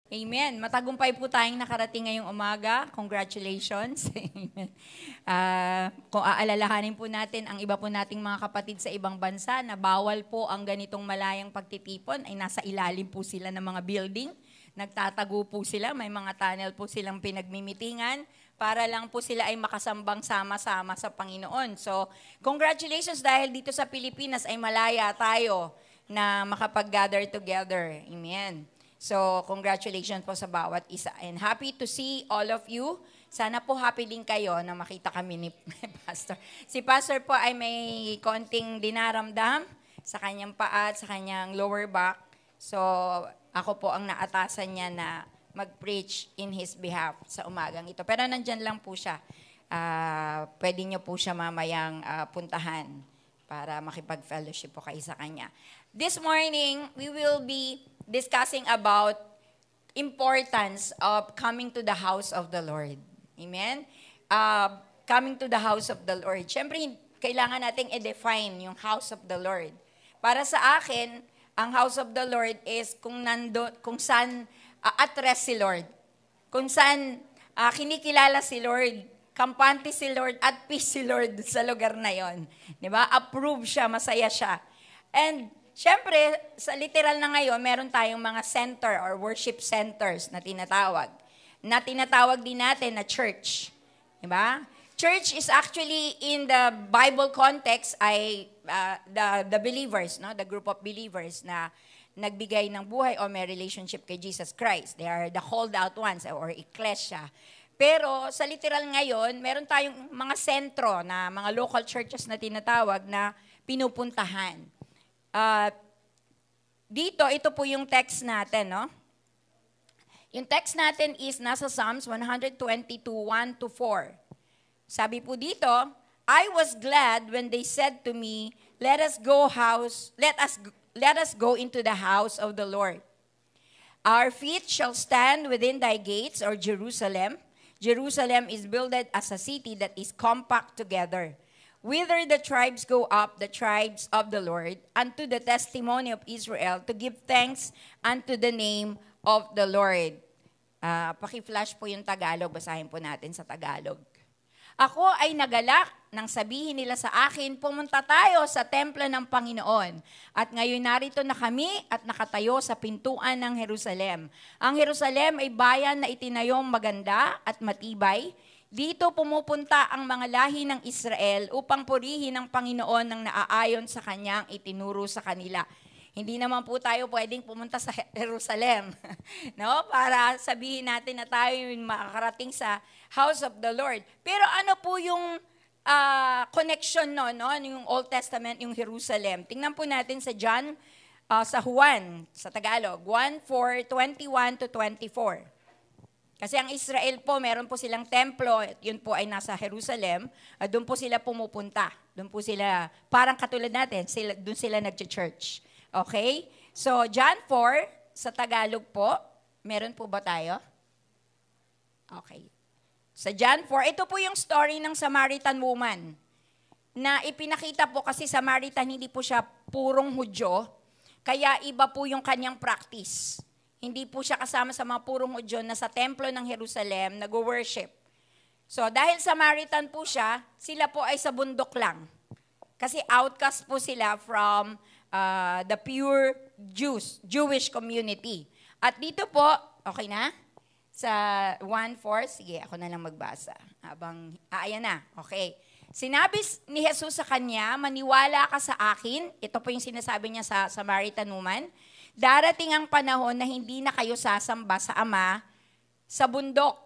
Amen. Matagumpay po tayong nakarating ngayong umaga. Congratulations. Amen. Kung aalalahanin po natin ang iba po nating mga kapatid sa ibang bansa na bawal po ang ganitong malayang pagtitipon, ay nasa ilalim po sila ng mga building. Nagtatago po sila. May mga tunnel po silang pinagmimitingan para lang po sila ay makasambang sama-sama sa Panginoon. So, congratulations dahil dito sa Pilipinas ay malaya tayo na makapag-gather together. Amen. So, congratulations po sa bawat isa. And happy to see all of you. Sana po happy din kayo na makita kami ni Pastor. Si Pastor po ay may konting dinaramdam sa kanyang paa at sa kanyang lower back. So, ako po ang naatasan niya na mag-preach in his behalf sa umagang ito. Pero nandyan lang po siya. Pwede niyo po siya mamayang puntahan para makipag-fellowship po kayo sa kanya. This morning, we will be discussing about importance of coming to the house of the Lord. Amen? Coming to the house of the Lord. Siyempre, kailangan nating i-define yung house of the Lord. Para sa akin, ang house of the Lord is kung saan at-rest si Lord. Kung saan kinikilala si Lord, kampante si Lord, at peace si Lord sa lugar na yon. Diba? Approve siya, masaya siya. And siyempre, sa literal na ngayon, meron tayong mga center or worship centers na tinatawag. Na tinatawag din natin na church. Diba? Church is actually, in the Bible context, ay the believers, no? The group of believers na nagbigay ng buhay o may relationship kay Jesus Christ. They are the called out ones or ecclesia. Pero sa literal ngayon, meron tayong mga sentro na mga local churches na tinatawag na pinupuntahan. Dito, ito po yung text natin, no? Yung text natin is nasa Psalms 122, 1-4. Sabi po dito, I was glad when they said to me, let us go into the house of the Lord. Our feet shall stand within thy gates, or Jerusalem. Jerusalem is builded as a city that is compact together. Whither the tribes go up, the tribes of the Lord, unto the testimony of Israel, to give thanks unto the name of the Lord. Paki-flash po yung Tagalog, basahin po natin sa Tagalog. Ako ay nagalak nang sabihin nila sa akin, pumunta tayo sa templo ng Panginoon. At ngayon narito na kami at nakatayo sa pintuan ng Jerusalem. Ang Jerusalem ay bayan na itinayong maganda at matibay. Dito pumupunta ang mga lahi ng Israel upang purihin ang Panginoon ng naaayon sa kanyang itinuro sa kanila. Hindi naman po tayo pwedeng pumunta sa Jerusalem, no? Para sabihin natin na tayo makakarating sa house of the Lord. Pero ano po yung connection no, yung Old Testament, yung Jerusalem? Tingnan po natin sa Juan, sa Juan, sa Tagalog, 1:21-24. Kasi ang Israel po, meron po silang templo, yun po ay nasa Jerusalem, doon po sila pumupunta. Doon po sila, parang katulad natin, doon sila nag-church. Okay? So, John 4, sa Tagalog po, meron po ba tayo? Okay. Sa John 4, ito po yung story ng Samaritan woman na ipinakita po kasi Samaritan hindi po siya purong Hudyo, kaya iba po yung kanyang practice. Hindi po siya kasama sa mga purong Hudyo na sa templo ng Jerusalem nag-worship. So, dahil Samaritan po siya, sila po ay sa bundok lang. Kasi outcast po sila from the pure Jewish community. At dito po, okay na? Sa 1:4, sige, ako na lang magbasa. Ayan na, okay. Sinabi ni Jesus sa kanya, maniwala ka sa akin. Ito po yung sinasabi niya sa Samaritan woman. Darating ang panahon na hindi na kayo sasamba sa Ama sa bundok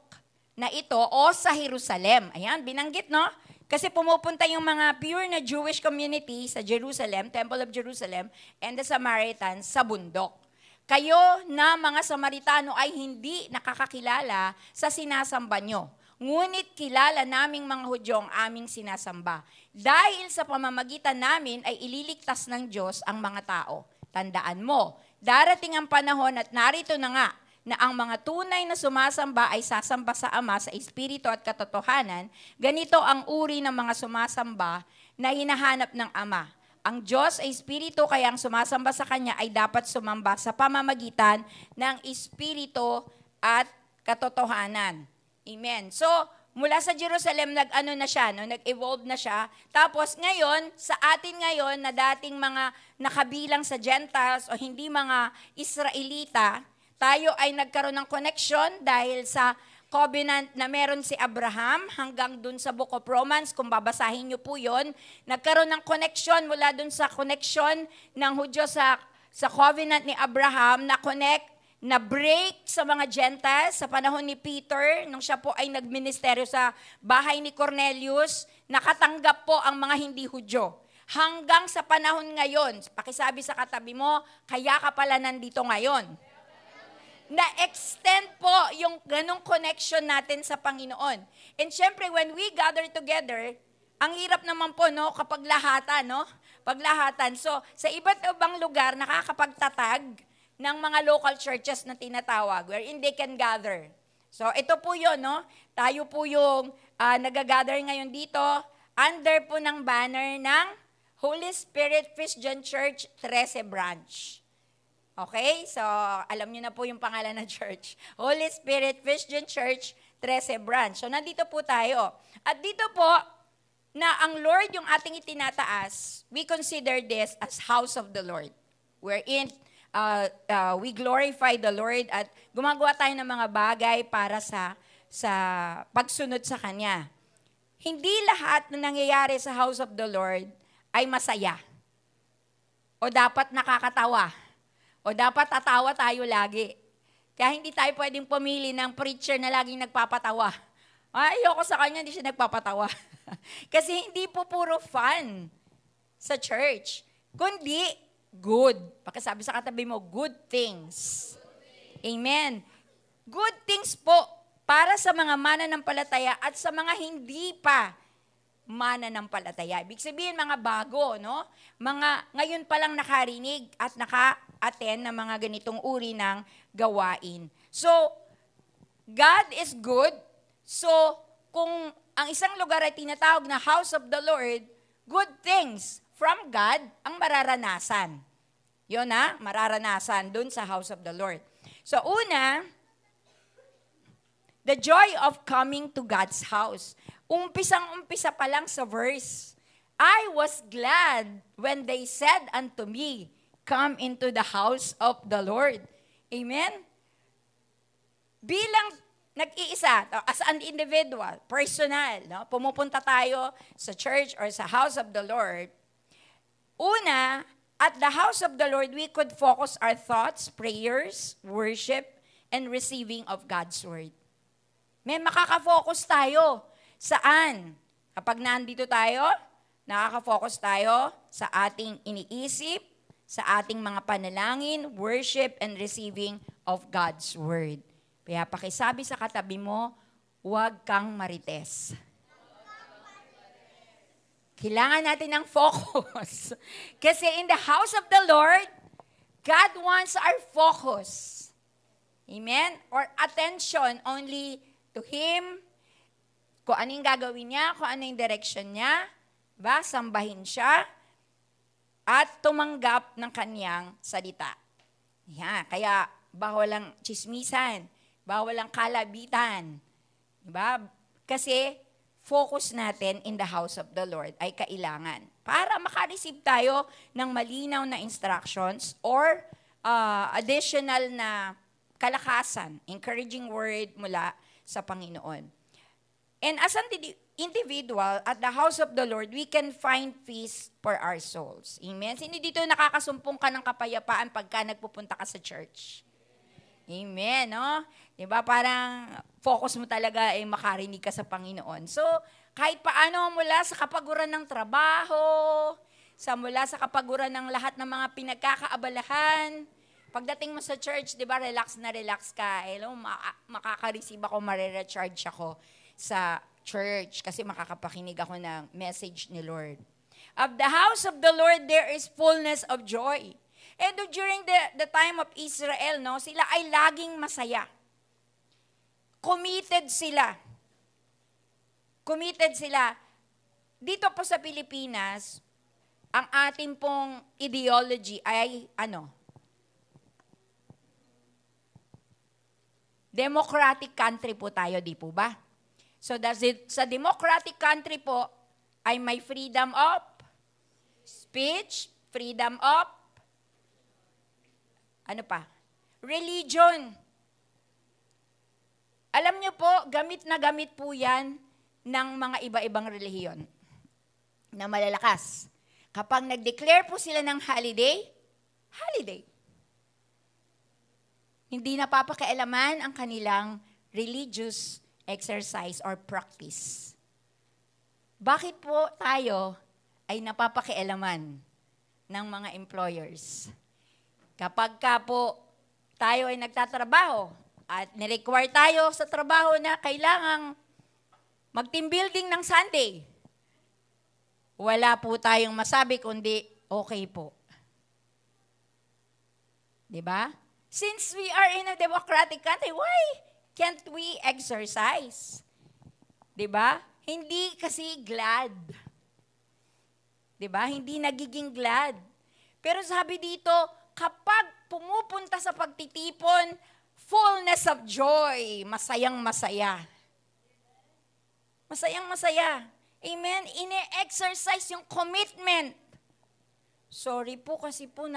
na ito o sa Jerusalem. Ayan, binanggit, no? Kasi pumupunta yung mga pure na Jewish community sa Jerusalem, Temple of Jerusalem, and the Samaritans sa bundok. Kayo na mga Samaritano ay hindi nakakakilala sa sinasamba nyo. Ngunit kilala naming mga Hudyo ang aming sinasamba. Dahil sa pamamagitan namin ay ililigtas ng Diyos ang mga tao. Tandaan mo, darating ang panahon at narito na nga, na ang mga tunay na sumasamba ay sasamba sa Ama sa Espiritu at katotohanan, ganito ang uri ng mga sumasamba na hinahanap ng Ama. ang Diyos ay Espiritu, kaya ang sumasamba sa Kanya ay dapat sumamba sa pamamagitan ng Espiritu at katotohanan. Amen. So, mula sa Jerusalem, nag-evolve na siya. Tapos ngayon, sa atin ngayon, na dating mga nakabilang sa Gentiles o hindi mga Israelita, tayo ay nagkaroon ng connection dahil sa covenant na meron si Abraham hanggang dun sa Book of Romans, kung babasahin niyo po yun, nagkaroon ng connection mula dun sa connection ng Hudyo sa covenant ni Abraham na connect, na break sa mga Gentiles sa panahon ni Peter, nung siya po ay nagministeryo sa bahay ni Cornelius, nakatanggap po ang mga hindi Hudyo. Hanggang sa panahon ngayon, pakisabi sa katabi mo, kaya ka pala nandito ngayon. Na-extend po yung ganong connection natin sa Panginoon. And syempre, when we gather together, ang hirap naman po, no, kapag lahatan, no? Paglahatan. So, sa iba't ibang lugar, nakakapagtatag ng mga local churches na tinatawag, wherein they can gather. So, ito po yun, no? Tayo po yung nag-gather ngayon dito, under po ng banner ng Holy Spirit Christian Church 13 Branch. Okay? So, alam niyo na po yung pangalan ng church. Holy Spirit Christian Church, 13 Branch. So, nandito po tayo. At dito po, na ang Lord yung ating itinataas, we consider this as house of the Lord. Wherein, we glorify the Lord at gumagawa tayo ng mga bagay para sa pagsunod sa Kanya. Hindi lahat na nangyayari sa house of the Lord ay masaya. O dapat nakakatawa. O dapat tatawa tayo lagi. Kaya hindi tayo pwedeng pumili ng preacher na laging nagpapatawa. Ayoko sa kanya, hindi siya nagpapatawa. Kasi hindi po puro fun sa church. Kundi, good. Pakisabi sa katabi mo, good things. Amen. Good things po para sa mga mananampalataya at sa mga hindi pa mananampalataya. Ibig sabihin, mga bago, no? Mga ngayon pa lang nakarinig at naka-attend ng mga ganitong uri ng gawain. So, God is good. So, kung ang isang lugar ay tinatawag na house of the Lord, good things from God ang mararanasan. Yun na, mararanasan dun sa house of the Lord. So, una, the joy of coming to God's house. Umpisang-umpisa pa lang sa verse, I was glad when they said unto me, come into the house of the Lord. Amen? Bilang nag-iisa, as an individual, personal, no? Pumupunta tayo sa church or sa house of the Lord. Una, at the house of the Lord, we could focus our thoughts, prayers, worship, and receiving of God's word. May makaka-focus tayo. Saan? Kapag nandito tayo, nakaka-focus tayo sa ating iniisip, sa ating mga panalangin, worship, and receiving of God's word. Kaya pakisabi sa katabi mo, huwag kang marites. Kailangan natin ng focus. Kasi in the house of the Lord, God wants our focus. Amen? Or attention only to Him. Kung ano yung gagawin niya, kung ano yung direction niya, diba? Sambahin siya, at tumanggap ng kanyang salita. Yan. Kaya, bawal lang chismisan, bawal lang kalabitan. Diba? Kasi, focus natin in the house of the Lord ay kailangan. Para makareceive tayo ng malinaw na instructions or additional na kalakasan, encouraging word mula sa Panginoon. And as an individual, at the house of the Lord, we can find peace for our souls. Amen? Sino dito nakakasumpong ka ng kapayapaan pagka nagpupunta ka sa church? Amen, no? Diba? Parang focus mo talaga ay makarinig ka sa Panginoon. So, kahit paano mula sa kapaguran ng trabaho, mula sa kapaguran ng lahat ng mga pinagkakaabalahan, pagdating mo sa church, diba, relax na relax ka. Hello, makaka-receive ako, marirecharge ako sa church kasi makakapakinig ako ng message ni Lord. Of the house of the Lord, there is fullness of joy. And during the time of Israel, no, sila ay laging masaya. Committed sila. Committed sila. Dito po sa Pilipinas, ang ating pong ideology ay ano? Democratic country po tayo, di po ba? So sa democratic country po ay may freedom of speech, freedom of ano pa? Religion. Alam niyo po, gamit na gamit po yan ng mga iba-ibang relihiyon na malalakas. Kapag nag-declare po sila ng holiday, holiday. Hindi napapakialaman ang kanilang religious exercise or practice. Bakit po tayo ay napapakialaman ng mga employers? Kapag ka po tayo ay nagtatrabaho at nirequire tayo sa trabaho na kailangang mag-team building ng Sunday, wala po tayong masabi kundi okay po. Diba? Since we are in a democratic country, why can't we exercise? Diba? Hindi kasi glad. Diba? Hindi nagiging glad. Pero sabi dito, kapag pumupunta sa pagtitipon, fullness of joy, masayang masaya. Masayang masaya. Amen? Ine-exercise yung commitment. Sorry po kasi po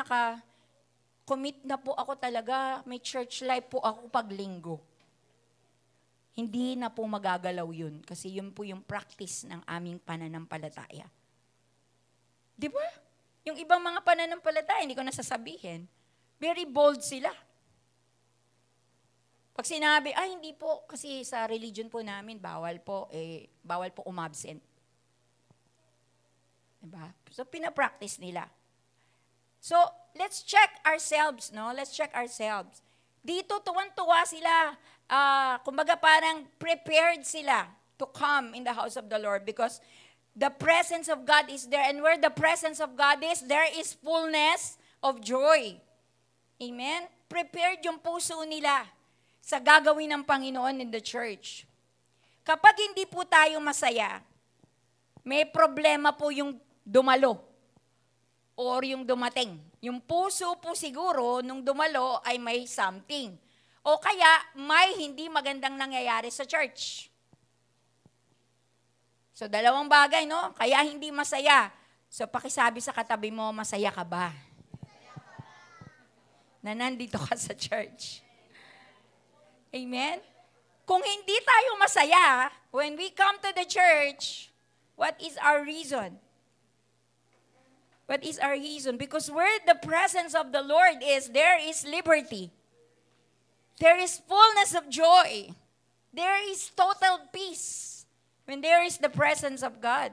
commit na po ako talaga, may church life po ako pag linggo. Hindi na po magagalaw yun kasi yun po yung practice ng aming pananampalataya. Di ba? Yung ibang mga pananampalataya, hindi ko nasasabihin. Very bold sila. Pag sinabi, hindi po, kasi sa religion po namin, bawal po umabsent. Diba? So, pinapractice nila. So, let's check ourselves, no? Let's check ourselves. Dito, tuwan-tuwa sila. Kumbaga parang prepared sila to come in the house of the Lord because the presence of God is there. And where the presence of God is, there is fullness of joy. Amen? Prepared yung puso nila sa gagawin ng Panginoon in the church. Kapag hindi po tayo masaya, may problema po yung dumalo or yung dumating. Yung puso po siguro nung dumalo ay may something. O kaya may hindi magandang nangyayari sa church. So dalawang bagay, no? Kaya hindi masaya. So pakisabi sa katabi mo, masaya ka ba? Na nandito ka sa church. Amen? Kung hindi tayo masaya, when we come to the church, what is our reason? What is our reason? Because where the presence of the Lord is, there is liberty. There is fullness of joy. There is total peace when there is the presence of God.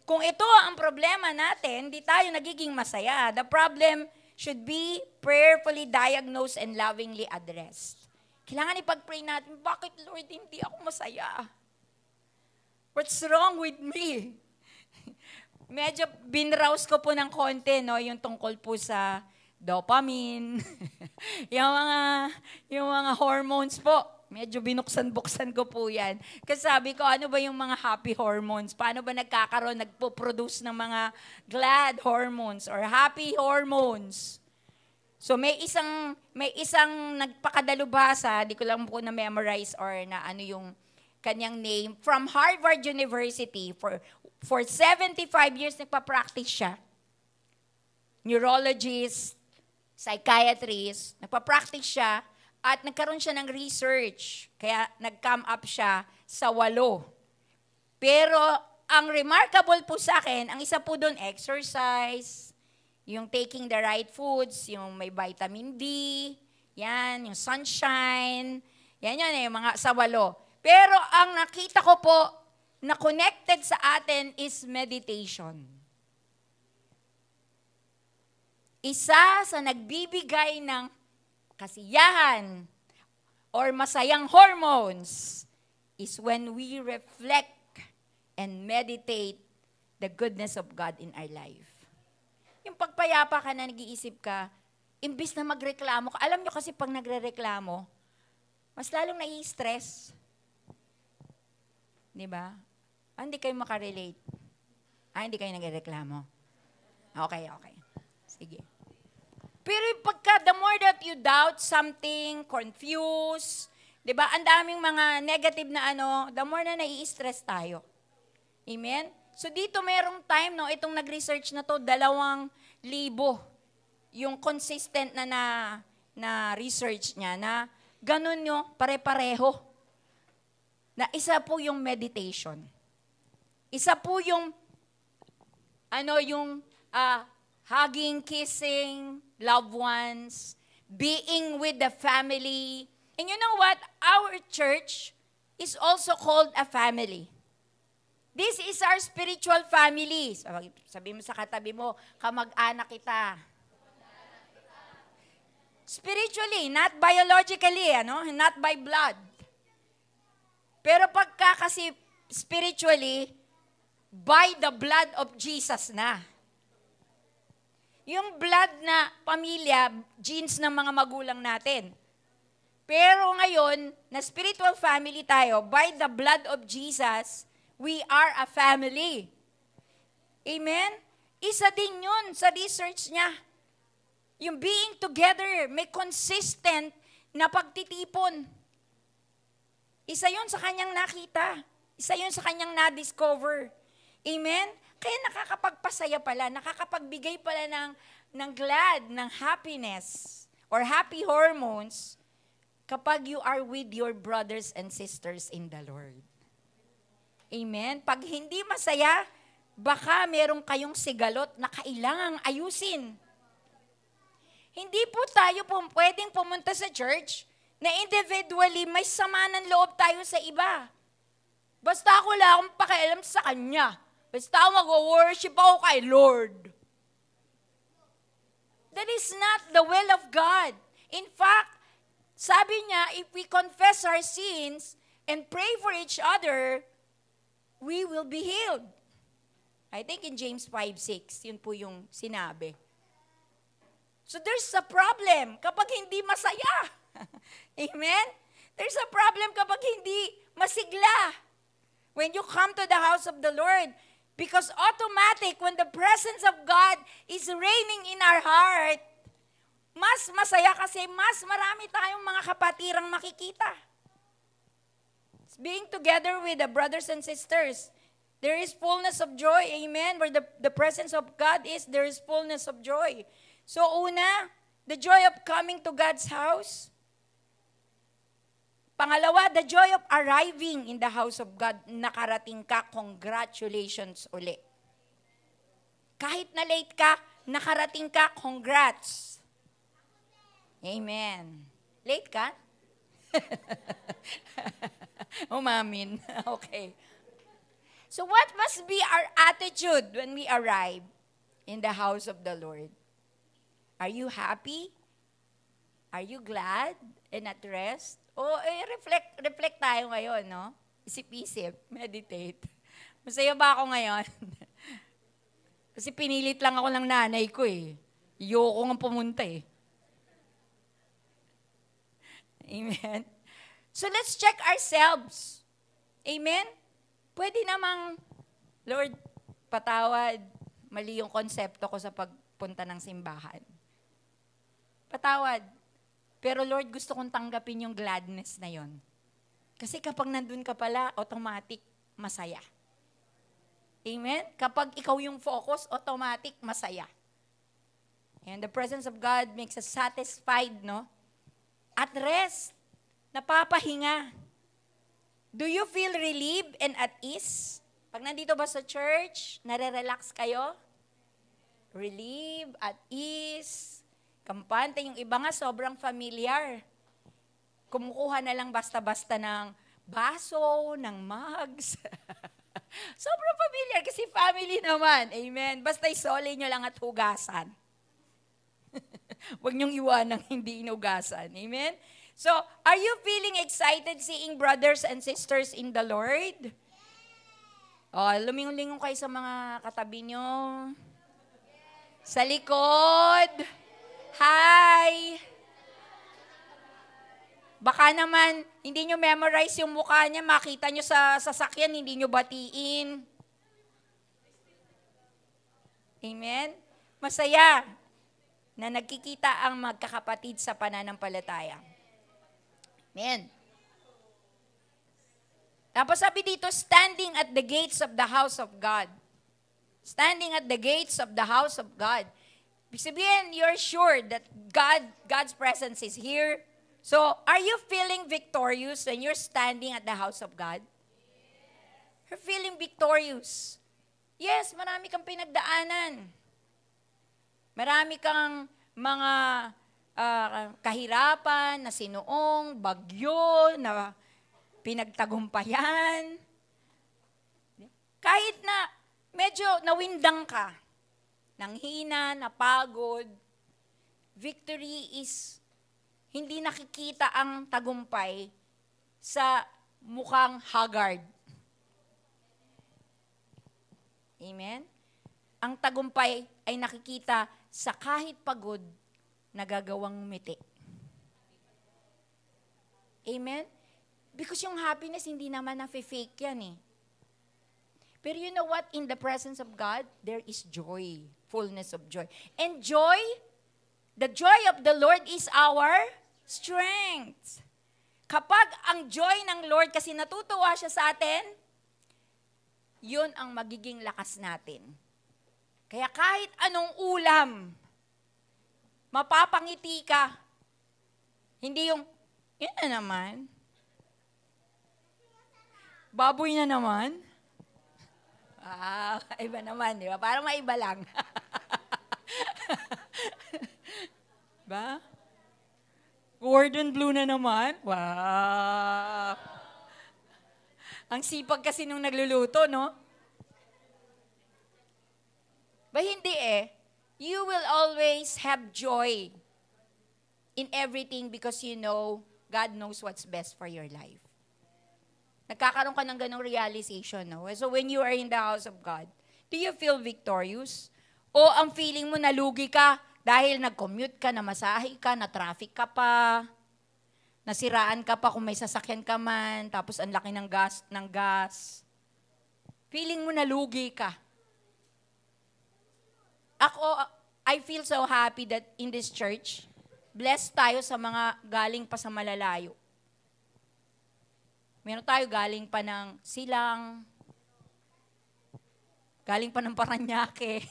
Kung ito ang problema natin, hindi tayo nagiging masaya. The problem should be prayerfully diagnosed and lovingly addressed. Kailangan ipag-pray natin, bakit Lord, hindi ako masaya? What's wrong with me? Medyo binrouse ko po ng konti, no, yung tungkol po sa dopamine, yung mga hormones po. Medyo binuksan-buksan ko po yan. Kasi sabi ko, ano ba yung mga happy hormones? Paano ba nagpo-produce ng mga glad hormones or happy hormones? So may isang nagpakadalubhasa, di ko lang po na-memorize or na ano yung kanyang name, from Harvard University. For 75 years nagpa-practice siya. Neurologist, psychiatrist, nagpa-practice siya at nagkaroon siya ng research. Kaya nag-come up siya sa 8. Pero ang remarkable po sa akin, ang isa po doon, exercise, yung taking the right foods, yung may vitamin D, yan, yung sunshine, yan yung mga sa 8. Pero ang nakita ko po, na connected sa atin is meditation. Isa sa nagbibigay ng kasiyahan or masayang hormones is when we reflect and meditate the goodness of God in our life. Yung pagpayapa ka na nag-iisip ka, imbis na magreklamo ka, alam nyo kasi pag nagre-reklamo, mas lalong nai-stress. Diba? Hindi kayo makarelate. Hindi kayo nagreklamo. Okay. Sige. Pero pagka the more that you doubt something, confused, di ba, ang daming mga negative na the more na nai-stress tayo. Amen? So dito merong time, no, itong nag-research na to, 2,000 yung consistent na research niya, na ganun yung pare-pareho. Na isa po yung meditation. Isa po yung, hugging, kissing, loved ones, being with the family. And you know what? Our church is also called a family. This is our spiritual family. Sabi mo sa katabi mo, kamag-anak kita. Spiritually, not biologically, not by blood. Pero pagka kasi spiritually, by the blood of Jesus na. Yung blood na pamilya, genes ng mga magulang natin. Pero ngayon, na spiritual family tayo, by the blood of Jesus, we are a family. Amen? Isa din yun sa research niya. Yung being together, may consistent na pagtitipon. Isa yun sa kanyang nakita. Isa yun sa kanyang na-discover. Amen? Kaya nakakapagpasaya pala, nakakapagbigay pala ng glad, ng happiness, or happy hormones, kapag you are with your brothers and sisters in the Lord. Amen? Pag hindi masaya, baka meron kayong sigalot na kailangang ayusin. Hindi po tayo pwedeng pumunta sa church na individually may sama ng loob tayo sa iba. Basta ako lang akong pakialam sa kanya. Basta ako mag-worship ako kay Lord. That is not the will of God. In fact, sabi niya, if we confess our sins and pray for each other, we will be healed. I think in James 5:6, yun po yung sinabi. So there's a problem kapag hindi masaya. Amen? There's a problem kapag hindi masigla. When you come to the house of the Lord, because automatic, when the presence of God is reigning in our heart, mas masaya kasi mas marami tayong mga kapatirang makikita. Being together with the brothers and sisters, there is fullness of joy. Amen? Where the presence of God is, there is fullness of joy. So una, the joy of coming to God's house. Pangalawa, the joy of arriving in the house of God. Nakarating ka, congratulations uli. Kahit na late ka, nakarating ka, congrats. Amen. Late ka? Umamin. Okay. So what must be our attitude when we arrive in the house of the Lord? Are you happy? Are you glad and at rest? Reflect tayo ngayon, no? Isip-isip, meditate. Masaya ba ako ngayon? Kasi pinilit lang ako ng nanay ko eh. Iyoko nga pumunta eh. Amen? So let's check ourselves. Amen? Pwede namang, Lord, patawad, mali yung konsepto ko sa pagpunta ng simbahan. Patawad. Pero Lord, gusto kong tanggapin yung gladness na yon. Kasi kapag nandun ka pala, automatic, masaya. Amen? Kapag ikaw yung focus, automatic, masaya. And the presence of God makes us satisfied, no? At rest. Napapahinga. Do you feel relieved and at ease? Pag nandito ba sa church, nare-relax kayo? Relieved, at ease, kampante. Yung iba nga sobrang familiar. Kumukuha na lang basta-basta ng baso, ng mugs. Sobrang familiar kasi family naman. Amen. Basta isoli nyo lang at hugasan. Huwag nyong iwanang hindi inugasan. Amen. So, are you feeling excited seeing brothers and sisters in the Lord? Oh, lumingon-lingon kayo sa mga katabi nyo. Sa likod. Hi! Baka naman, hindi nyo memorize yung mukha niya, makita nyo sa sasakyan, hindi nyo batiin. Amen? Masaya na nagkikita ang magkakapatid sa pananampalataya. Amen. Tapos sabi dito, standing at the gates of the house of God. Standing at the gates of the house of God. Ibig sabihin, you're sure that God's presence is here. So, are you feeling victorious when you're standing at the house of God? You're feeling victorious. Yes, marami kang pinagdaanan. Marami kang mga kahirapan na sinuong, bagyo, na pinagtagumpayan. Kahit na medyo nawindang ka, nanghina, napagod, victory is hindi nakikita ang tagumpay sa mukhang haggard. Amen? Ang tagumpay ay nakikita sa kahit pagod, nagagawang ngumiti. Amen? Because yung happiness, hindi naman na-fake yan eh. Pero you know what? In the presence of God, there is joy. Fullness of joy. And joy, the joy of the Lord is our strength. Kapag ang joy ng Lord, kasi natutuwa siya sa atin, yun ang magiging lakas natin. Kaya kahit anong ulam, mapapangiti ka. Hindi yung, yan na naman. Baboy na naman. Iba naman, di ba? Parang maiba lang. Ba? Gordon Blue na naman? Wow! Ang sipag kasi nung nagluluto, no? Ba hindi eh. You will always have joy in everything because you know God knows what's best for your life. Nagkakaroon ka ng ganong realization, no? So when you are in the house of God, do you feel victorious? O ang feeling mo nalugi ka dahil nag-commute ka, namasahe ka, na-traffic ka pa, nasiraan ka pa kung may sasakyan ka man, tapos ang laki ng gas. Feeling mo nalugi ka. Ako, I feel so happy that in this church, blessed tayo sa mga galing pa sa malalayo. Meron tayo galing pa ng Silang, galing pa ng Paranaque,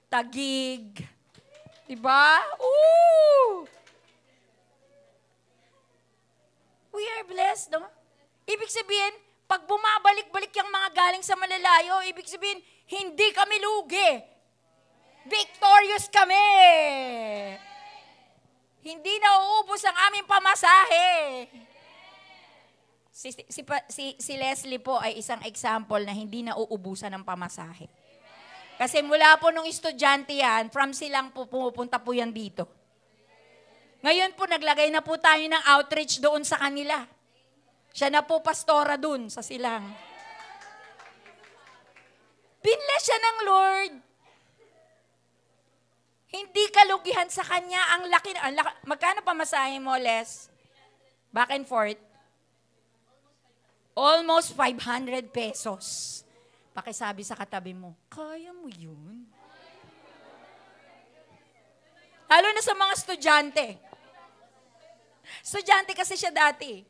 Taguig, diba? Ooh! We are blessed, no? Ibig sabihin, pag bumabalik-balik yung mga galing sa malalayo, ibig sabihin, hindi kami lugi. Victorious kami. Hindi na uubos ang aming pamasahe. Si Leslie po ay isang example na hindi na uubusan ng pamasahe. Kasi mula po nung estudyante yan, from Silang po pumupunta po yan dito. Ngayon po, naglagay na po tayo ng outreach doon sa kanila. Siya na po pastora doon sa Silang. Pinless siya ng Lord. Hindi kalugihan sa kanya. Ang laki, magkano pamasahe mo, Les? Back and forth? Almost 500 pesos. Pakisabi sa katabi mo, kaya mo yun? Lalo na sa mga estudyante. Estudyante kasi siya dati.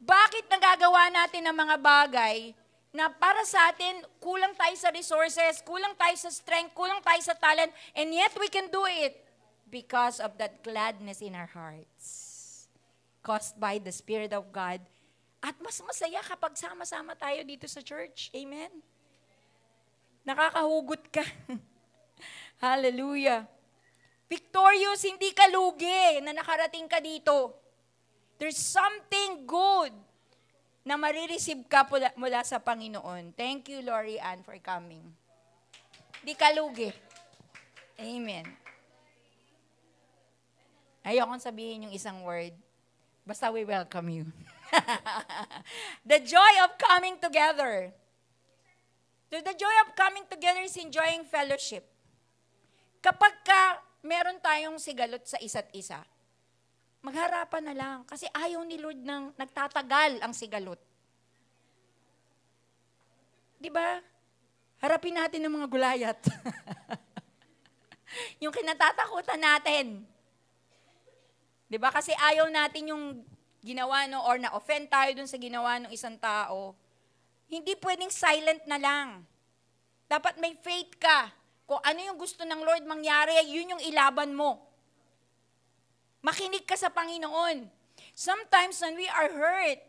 Bakit nagagawa natin ng mga bagay na para sa atin, kulang tayo sa resources, kulang tayo sa strength, kulang tayo sa talent, and yet we can do it because of that gladness in our hearts caused by the Spirit of God. At mas masaya kapag sama-sama tayo dito sa church. Amen? Nakakahugot ka. Hallelujah. Victorious, hindi ka lugi na nakarating ka dito. There's something good na marireceive ka mula sa Panginoon. Thank you, Lori Ann, for coming. Di ka lugi. Amen. Ayokong sabihin yung isang word. Basta we welcome you. The joy of coming together. The joy of coming together is enjoying fellowship. Kapag meron tayong sigalot sa isa't isa, magharapan na lang. Kasi ayaw ni Lord nang nagtatagal ang sigalot. Di ba? Harapin natin ang mga gulayat. Yung kinatatakutan natin. Di ba? Kasi ayaw natin yung ginawa no, or na-offend tayo dun sa ginawa ng isang tao. Hindi pwedeng silent na lang. Dapat may faith ka. Kung ano yung gusto ng Lord mangyari, yun yung ilaban mo. Makinig ka sa Panginoon. Sometimes when we are hurt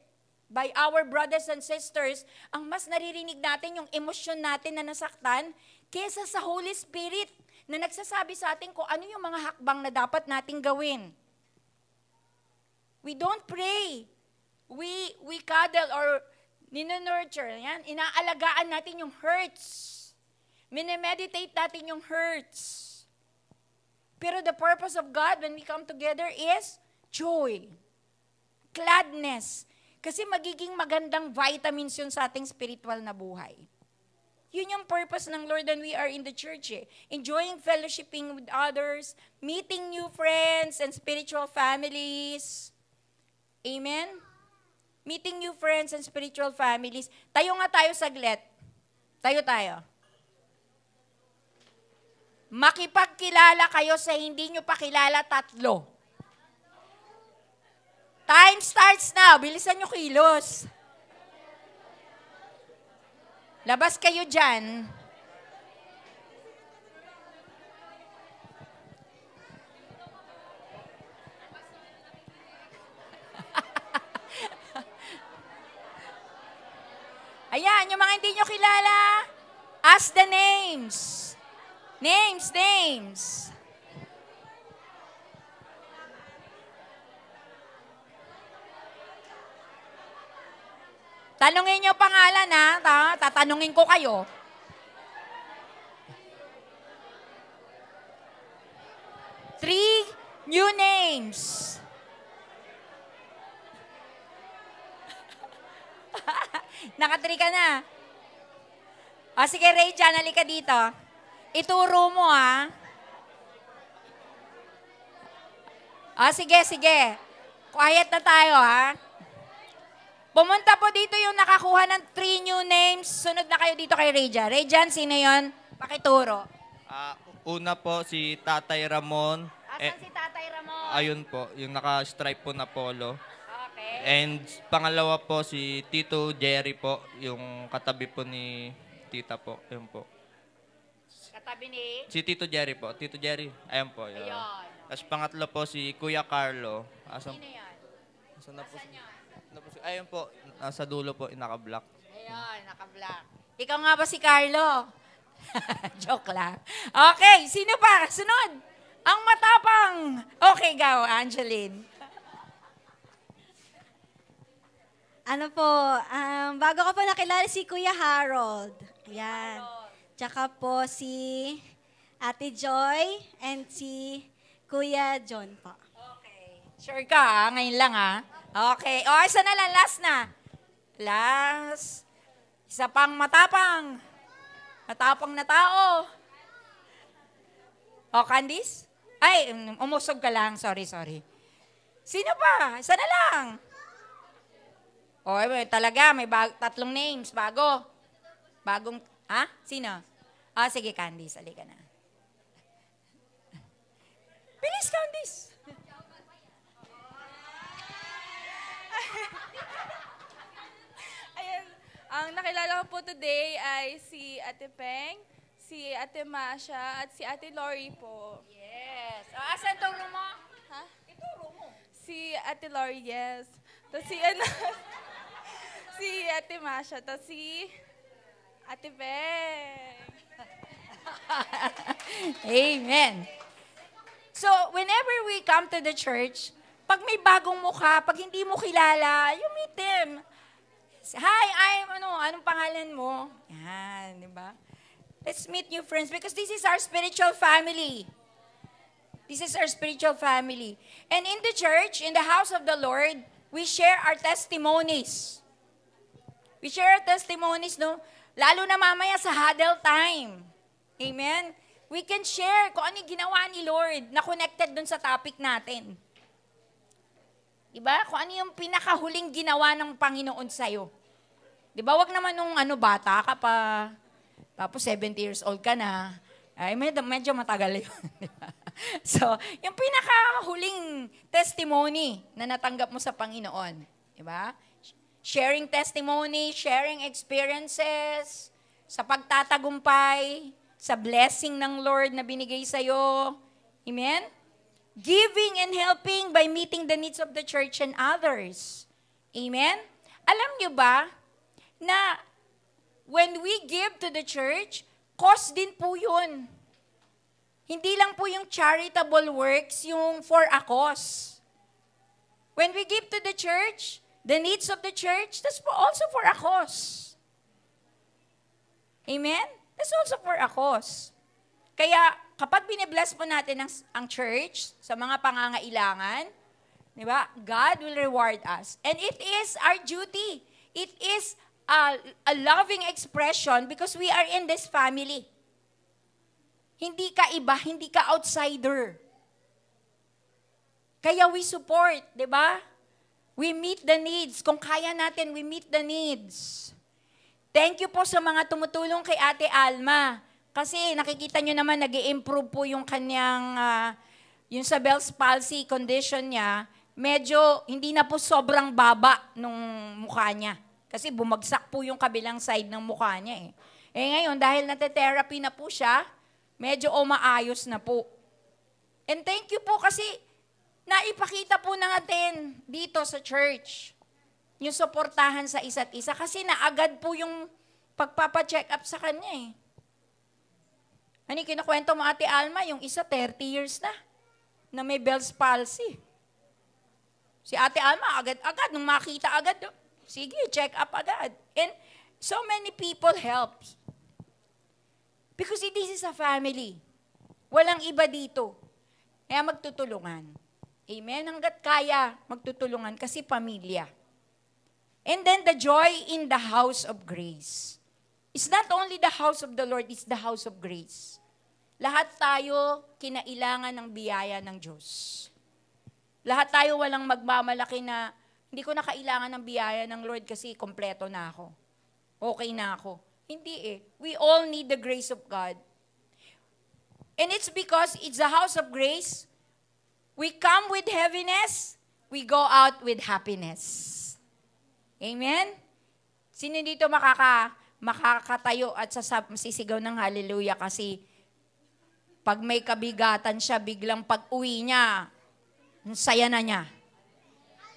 by our brothers and sisters, ang mas naririnig natin yung emosyon natin na nasaktan kesa sa Holy Spirit na nagsasabi sa atin kung ano yung mga hakbang na dapat nating gawin. We don't pray. We cuddle or ninonurture. Yan, inaalagaan natin yung hurts. Minemeditate natin yung hurts. Pero the purpose of God when we come together is joy, gladness. Kasi magiging magandang vitamins yun sa ating spiritual na buhay. Yun yung purpose ng Lord when we are in the church. Enjoying fellowshipping with others, meeting new friends and spiritual families. Amen? Meeting new friends and spiritual families. Tayo nga tayo saglit. Tayo. Makipagkilala kayo sa hindi nyo pa kilala 3. Time starts now. Bilisan nyo kilos. Labas kayo dyan. Ayan, yung mga hindi nyo kilala, ask the names. Names. Tanungin nyo pangalan, ha? Tatanungin ko kayo. Three new names. Naka-3 ka na. O sige, Ray, dyan, halika dito. Ituro mo, ha? O sige. Quiet na tayo, ha? Pumunta po dito yung nakakuha ng 3 new names. Sunod na kayo dito kay Rayjan. Rayjan, sino yun? Pakituro. Una po, si Tatay Ramon. Asan si Tatay Ramon? Ayun po, yung naka-stripe po na polo. Okay. And pangalawa po, si Tito Jerry po, yung katabi po ni Tita po. Ayun po. Katabi ni? Si Tito Jerry po. Tito Jerry, ayun po. Yun. Ayun. Tapos pangatlo po, si Kuya Carlo. Sino yan? Asan na po? Asan yun? Ayun po, nasa dulo po, naka-black. Ayun, naka-black. Ikaw nga ba si Carlo? Joke lang. Okay, sino pa? Sunod. Ang matapang. Okay, go, Angeline. Ano po, bago ko po nakilala si Kuya Harold. Ayan. Tsaka po si Ate Joy and si Kuya John po. Okay. Sure ka, ha? Ngayon lang, ha? Okay. O, isa na lang. Last na. Last. Isa pang matapang. Matapang na tao. O, Candice? Ay, umusog ka lang. Sorry. Sino pa? Isa na lang. O, talaga, may 3 names. Bagong, ha? Sino? Sige, Candice. Halika na. Bilis, Candice. Ayan, ang nakilala ko po today ay si Ate Peng, si Ate Masha, at si Ate Lori po. Yes. Asan turo mo? Ha? Ituro mo. Si Ate Lori, yes. Tapos si Ate Masha, tapos si Ate Peng. Amen. So, whenever we come to the church, pag may bagong mukha, pag hindi mo kilala, you meet them. Hi, anong pangalan mo? Yan, di ba? Let's meet new friends because this is our spiritual family. This is our spiritual family. And in the church, in the house of the Lord, we share our testimonies. We share our testimonies, no? Lalo na mamaya sa huddle time. Amen? We can share kung ano yung ginawa ni Lord na connected dun sa topic natin. Diba? Kung ano yung pinakahuling ginawa ng Panginoon sa'yo. Di ba, wag naman nung bata ka pa, tapos 70 years old ka na, ay medyo matagal yun. Di ba? So, yung pinakahuling testimony na natanggap mo sa Panginoon, di ba? Sharing testimony, sharing experiences, sa pagtatagumpay, sa blessing ng Lord na binigay sa'yo. Amen? Giving and helping by meeting the needs of the church and others. Amen? Alam nyo ba na when we give to the church, cost din po yun. Hindi lang po yung charitable works, yung for a cause. When we give to the church, the needs of the church, that's also for a cause. Amen? That's also for a cause. Kaya, kapag binibless po natin ang church sa mga pangangailangan, di ba, God will reward us. And it is our duty. It is a loving expression because we are in this family. Hindi ka iba, hindi ka outsider. Kaya we support, di ba? We meet the needs. Kung kaya natin, we meet the needs. Thank you po sa mga tumutulong kay Ate Alma. Kasi nakikita nyo naman, nag-i-improve po yung kanyang, yung sa Bell's palsy condition niya, medyo hindi na po sobrang baba nung mukha niya. Kasi bumagsak po yung kabilang side ng mukha niya eh. Eh ngayon, dahil nate-therapy na po siya, medyo umaayos na po. And thank you po kasi naipakita po natin dito sa church yung suportahan sa isa't isa kasi naagad po yung pagpapacheck up sa kanya eh. Ano kinukwento mo Ate Alma, yung isa 30 years na may Bell's palsy. Si Ate Alma, agad, nung makita agad, sige, check up agad. And so many people help. Because this is a family. Walang iba dito. Kaya magtutulungan. Amen? Hanggat kaya, magtutulungan kasi pamilya. And then the joy in the house of grace. It's not only the house of the Lord, it's the house of grace. Lahat tayo kinailangan ng biyaya ng Diyos. Lahat tayo walang magmamalaki na hindi ko na kailangan ng biyaya ng Lord kasi kompleto na ako. Okay na ako. Hindi eh. We all need the grace of God. And it's because it's a house of grace. We come with heaviness, we go out with happiness. Amen? Sino dito makakatayo at sisigaw ng hallelujah kasi pag may kabigatan siya, biglang pag-uwi niya, saya na niya.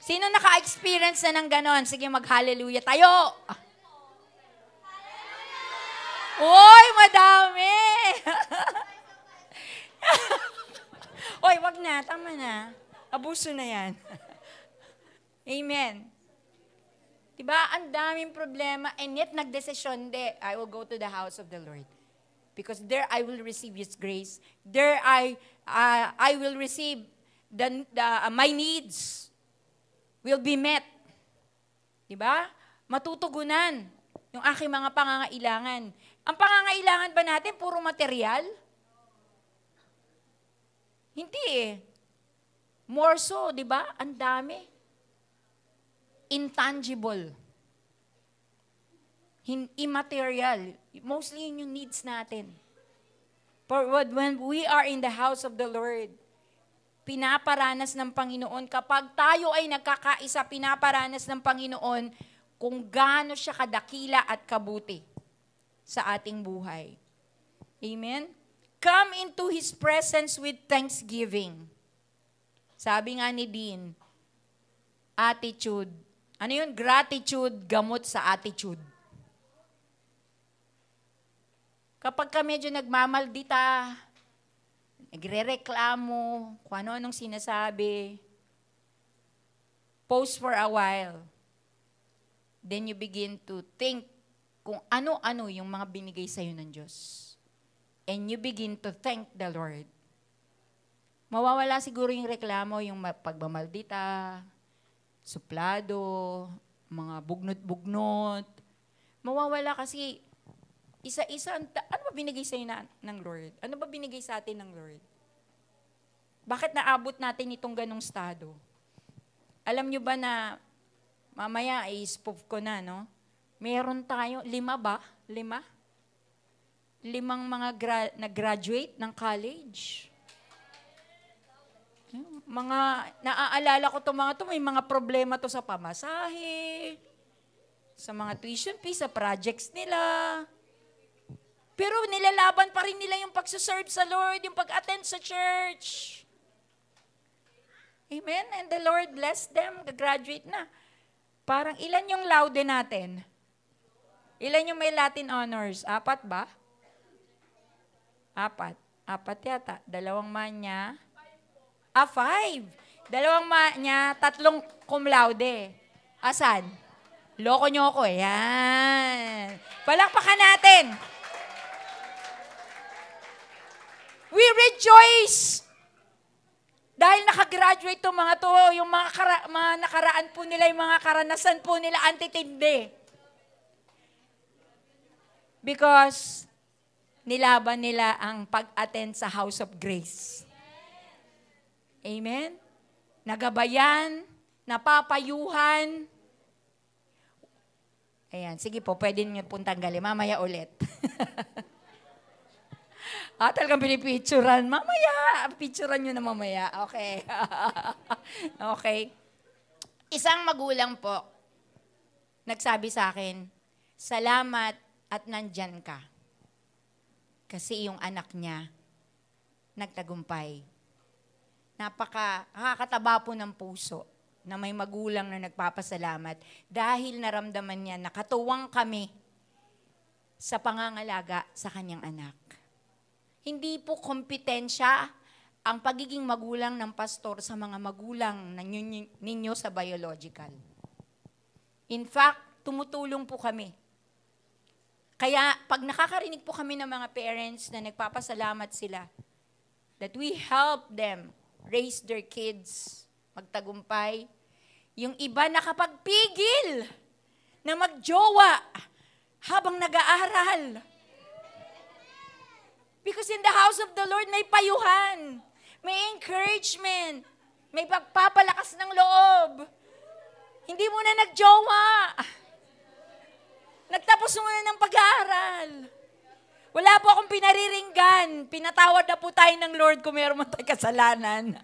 Sino naka-experience na ng ganon? Sige, mag-hallelujah tayo. Uy, madami! Uy, wag na, tama na. Abuso na yan. Amen. Diba, ang daming problema, and yet nagdesisyon, I will go to the house of the Lord. Because there I will receive His grace. There I will receive my needs will be met. Diba? Matutugunan yung aking mga pangangailangan. Ang pangangailangan ba natin, puro material? Hindi eh. More so, di ba? Ang dami. Intangible. Immaterial. Mostly yun yung needs natin. But when we are in the house of the Lord, pinaparanas ng Panginoon, kapag tayo ay nagkakaisa, pinaparanas ng Panginoon kung gaano siya kadakila at kabuti sa ating buhay. Amen? Come into His presence with thanksgiving. Sabi nga ni Dean, attitude. Ano yun? Gratitude, gamot sa attitude. Kapag ka medyo nagmamaldita, nagre-reklamo, kung ano-anong sinasabi, pause for a while. Then you begin to think kung ano-ano yung mga binigay sa'yo ng Diyos. And you begin to thank the Lord. Mawawala siguro yung reklamo, yung pagmamaldita, suplado, mga bugnot-bugnot. Mawawala kasi isa-isa, ano ba binigay sa'yo ng Lord? Ano ba binigay sa atin ng Lord? Bakit naabot natin itong ganong estado? Alam nyo ba na, mamaya i-spoof ko na, no? Meron tayo, 5 ba? 5? 5 mga nag-graduate ng college. Mga, naaalala ko itong mga to, may mga problema to sa pamasahe, sa mga tuition fees, sa projects nila. Pero nilalaban pa rin nila yung pagsaserve sa Lord, yung pag-attend sa church. Amen? And the Lord bless them, graduate na. Parang ilan yung laude natin? Ilan yung may Latin honors? 4 ba? 4. 4 yata. 2 manya. 5. 2 manya, 3 cum laude. Asan? Loko nyo ako eh. Yan. Palakpakan natin. We rejoice. Dahil nakagraduate itong mga to, yung mga nakaraan po nila, yung mga karanasan po nila, antitindi. Because nilaban nila ang pag-attend sa House of Grace. Amen? Nagabayan, napapayuhan. Ayan, sige po, pwede nyo pong tanggalin. Mamaya ulit. Talagang pinipicturan. Mamaya, picturan nyo na mamaya. Okay. Okay. Isang magulang po, nagsabi sa akin, salamat at nandyan ka. Kasi yung anak niya, nagtagumpay. Nakakataba po ng puso na may magulang na nagpapasalamat dahil naramdaman niya na katuwang kami sa pangangalaga sa kanyang anak. Hindi po kompetensya ang pagiging magulang ng pastor sa mga magulang ninyo sa biological. In fact, tumutulong po kami. Kaya pag nakakarinig po kami ng mga parents na nagpapasalamat sila, that we help them raise their kids, magtagumpay, yung iba nakapagpigil na magjowa habang nag-aaral. Because in the house of the Lord, may payuhan, may encouragement, may pagpapalakas ng loob. Hindi mo na nagjowa. Nagtapos muna ng pag-aaral. Wala po akong pinariringgan. Pinatawad na po tayo ng Lord kung meron mo tayong kasalanan.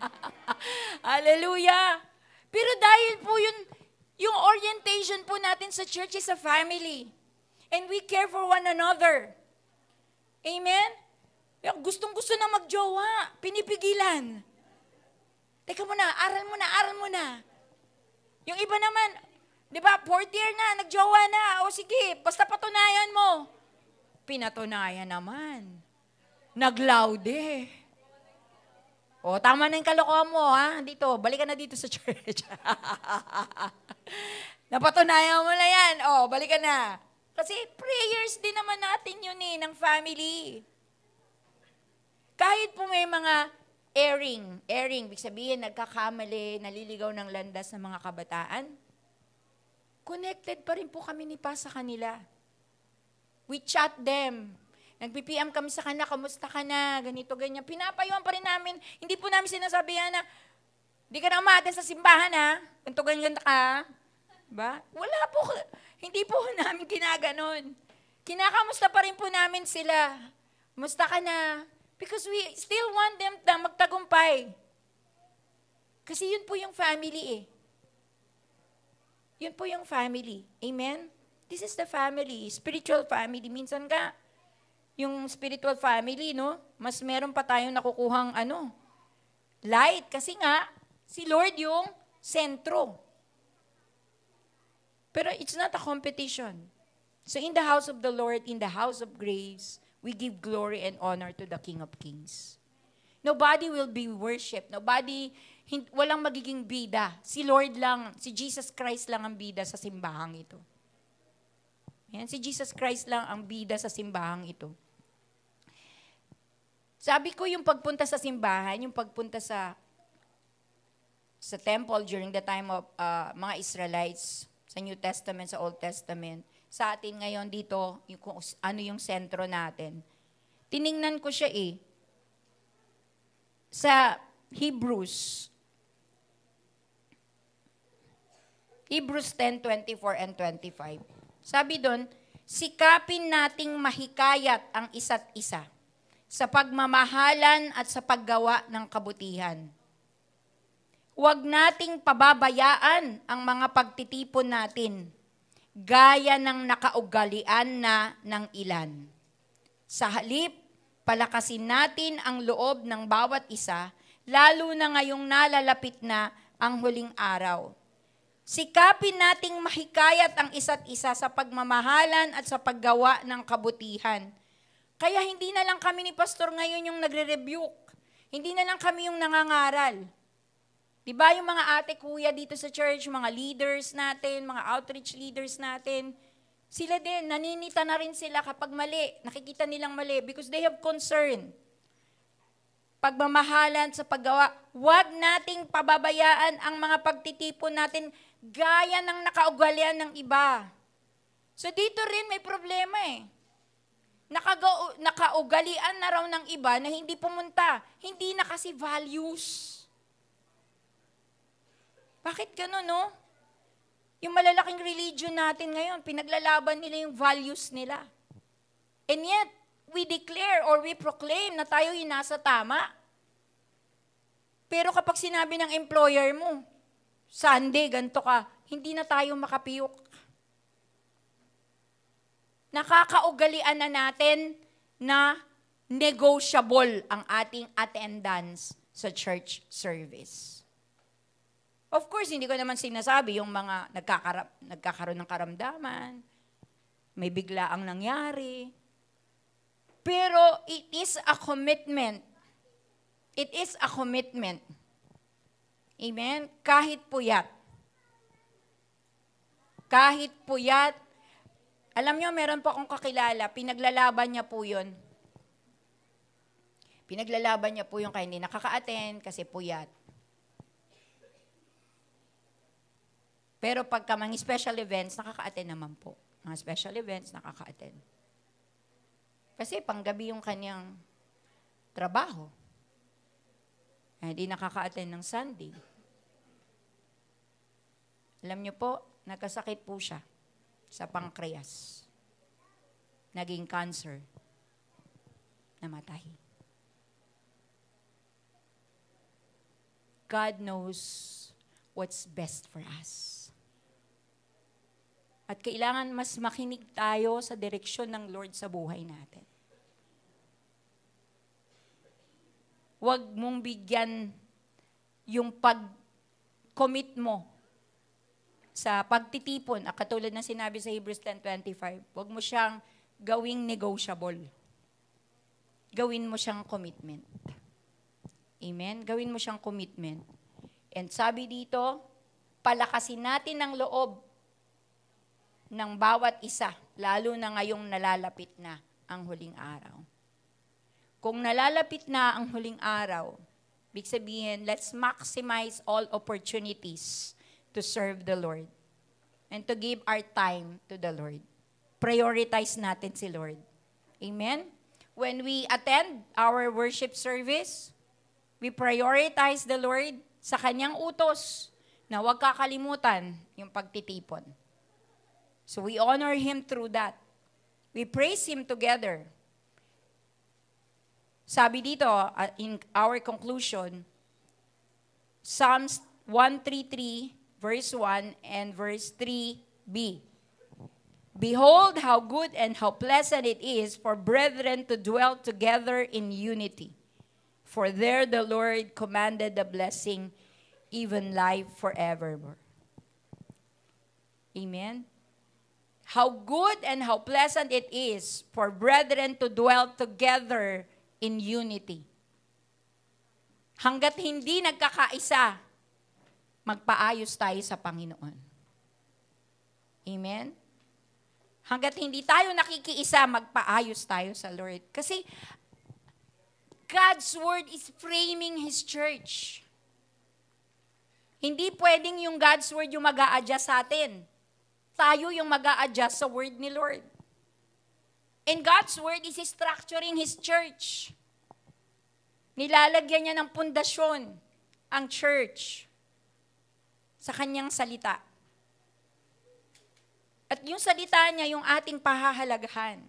Hallelujah. Pero dahil po yung orientation po natin sa church is a family. And we care for one another. Amen? Yung gustong-gusto na magjowa, pinipigilan. Teka muna, aral mo na. Yung iba naman, di ba, 4th year na, nagjowa na. O sige, basta patunayan mo. Pinatunayan naman. Naglaude. O, tama na yung kalokohan mo, ha? Dito, balikan na dito sa church. Napatunayan mo na yan. O, balikan na. Kasi prayers din naman natin yun ng family. Kahit po may mga erring, ibig sabihin, nagkakamali, naliligaw ng landas ng mga kabataan, connected pa rin po kami ni Pa sa kanila. We chat them. Nag-PPM kami sa kanila, kamusta ka na, ganito, ganyan. Pinapayuhan pa rin namin. Hindi po namin sinasabihan na, di ka na umaten sa simbahan ha, ganito, ganyan ka. Ba? Wala po. Hindi po namin ginaganon. Kinakamusta pa rin po namin sila. Musta ka na? Because we still want them na magtagumpay. Kasi yun po yung family eh. Yun po yung family. Amen? This is the family, spiritual family. Minsan ka, yung spiritual family, no? Mas meron pa tayong nakukuhang light. Kasi nga, si Lord yung sentro. Pero it's not a competition. So in the house of the Lord, in the house of grace, we give glory and honor to the King of Kings. Nobody will be worshipped. Walang magiging bida. Si Lord lang, si Jesus Christ lang ang bida sa simbahang ito. Yan, si Jesus Christ lang ang bida sa simbahang ito. Sabi ko yung pagpunta sa simbahan, yung pagpunta sa temple during the time of mga Israelites, sa New Testament, sa Old Testament, sa atin ngayon dito, kung ano yung sentro natin. Tiningnan ko siya sa Hebrews 10:24 and 25. Sabi doon, sikapin nating mahikayat ang isa't isa sa pagmamahalan at sa paggawa ng kabutihan. Huwag nating pababayaan ang mga pagtitipon natin, gaya ng nakaugalian na ng ilan. Sa halip, palakasin natin ang loob ng bawat isa, lalo na ngayong nalalapit na ang huling araw. Sikapin nating mahikayat ang isa't isa sa pagmamahalan at sa paggawa ng kabutihan. Kaya hindi na lang kami ni Pastor ngayon yung nagre-rebuke. Hindi na lang kami yung nangangaral. Diba yung mga ate, kuya dito sa church, mga leaders natin, mga outreach leaders natin, sila din, naninita na rin sila kapag mali. Nakikita nilang mali because they have concern. Pagmamahalan sa paggawa, huwag nating pababayaan ang mga pagtitipon natin gaya ng nakaugalian ng iba. So dito rin may problema eh. Nakaugalian na raw ng iba na hindi pumunta. Hindi na kasi values. Bakit gano'n, no? Yung malalaking religion natin ngayon, pinaglalaban nila yung values nila. And yet, we declare or we proclaim na tayo yung nasa tama. Pero kapag sinabi ng employer mo, Sunday, ganito ka, hindi na tayo makapiyok. Nakakaugalian na natin na negotiable ang ating attendance sa church service. Of course, hindi ko naman sinasabi yung mga nagkakaroon ng karamdaman, may bigla ang nangyari. Pero it is a commitment. It is a commitment. Amen? Kahit puyat. Kahit puyat. Alam nyo, meron po akong kakilala, pinaglalaban niya po yun. Pinaglalaban niya po yung kaya hindi nakaka-attend kasi puyat. Pero pagka mga special events, nakaka-attend naman po. Mga special events, nakaka-attend. Kasi panggabi yung kanyang trabaho. Hindi nakaka-attend ng Sunday. Alam niyo po, nagkasakit po siya sa pancreas. Naging cancer. Namatay. God knows what's best for us. At kailangan mas makinig tayo sa direksyon ng Lord sa buhay natin. Huwag mong bigyan yung pag-commit mo sa pagtitipon, katulad ng sinabi sa Hebrews 10:25, huwag mo siyang gawing negotiable. Gawin mo siyang commitment. Amen? Gawin mo siyang commitment. And sabi dito, palakasin natin ang loob ng bawat isa, lalo na ngayong nalalapit na ang huling araw. Kung nalalapit na ang huling araw, ibig sabihin, let's maximize all opportunities to serve the Lord and to give our time to the Lord. Prioritize natin si Lord. Amen? When we attend our worship service, we prioritize the Lord sa kanyang utos na huwag kakalimutan yung pagtitipon. So we honor Him through that. We praise Him together. Sabi dito, in our conclusion, Psalms 133, verse 1 and verse 3b. Behold how good and how pleasant it is for brethren to dwell together in unity. For there the Lord commanded the blessing, even life forevermore. Amen? How good and how pleasant it is for brethren to dwell together in unity. Hanggat hindi nagkakaisa, magpaayos tayo sa Panginoon. Amen? Hanggat hindi tayo nakikiisa, magpaayos tayo sa Lord. Kasi God's Word is framing His church. Hindi pwedeng yung God's Word yung mag-a-adjust sa atin. Tayo yung mag-a-adjust sa Word ni Lord. And God's Word is structuring His church. Nilalagyan niya ng pundasyon ang church sa kanyang salita. At yung salita niya, yung ating pahahalagahan.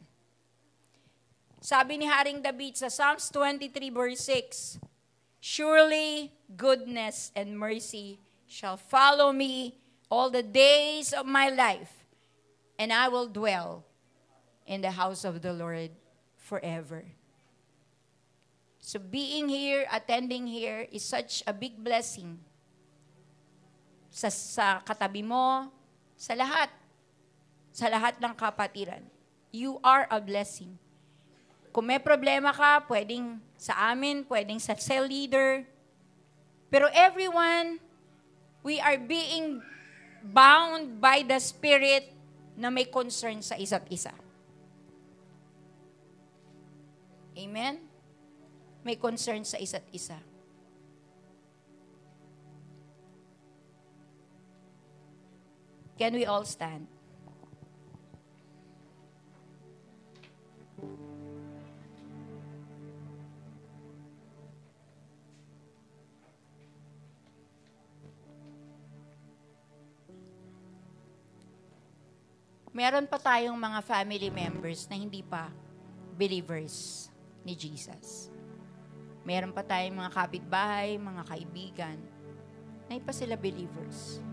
Sabi ni Haring David sa Psalms 23 verse 6, "Surely goodness and mercy shall follow me all the days of my life, and I will dwell in the house of the Lord forever." So being here, attending here is such a big blessing. Sa katabi mo, sa lahat ng kapatiran. You are a blessing. Kung may problema ka, pwedeng sa amin, pwedeng sa cell leader. Pero everyone, we are being bound by the Spirit na may concern sa isa't isa. Amen? May concern sa isa't isa. Can we all stand? Meron pa tayong mga family members na hindi pa believers ni Jesus. Meron pa tayong mga kapitbahay, mga kaibigan, na hindi pa sila believers.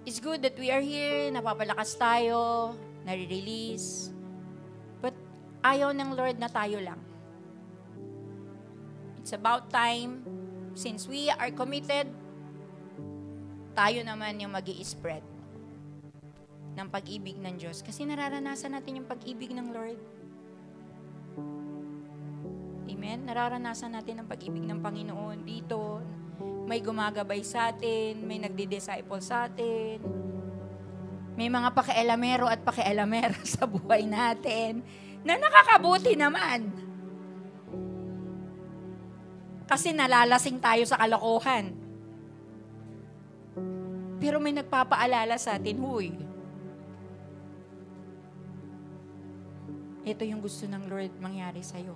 It's good that we are here, napapalakas tayo, nare-release, but ayaw ng Lord na tayo lang. It's about time, since we are committed, tayo naman yung mag-i-spread ng pag-ibig ng Diyos. Kasi nararanasan natin yung pag-ibig ng Lord. Amen? Nararanasan natin ang pag-ibig ng Panginoon dito. May gumagabay sa atin, may nagdi-disciple sa atin, may mga pakialamero at pakialamera sa buhay natin na nakakabuti naman. Kasi nalalasing tayo sa kalokohan. Pero may nagpapaalala sa atin, huy, ito yung gusto ng Lord mangyari sa'yo.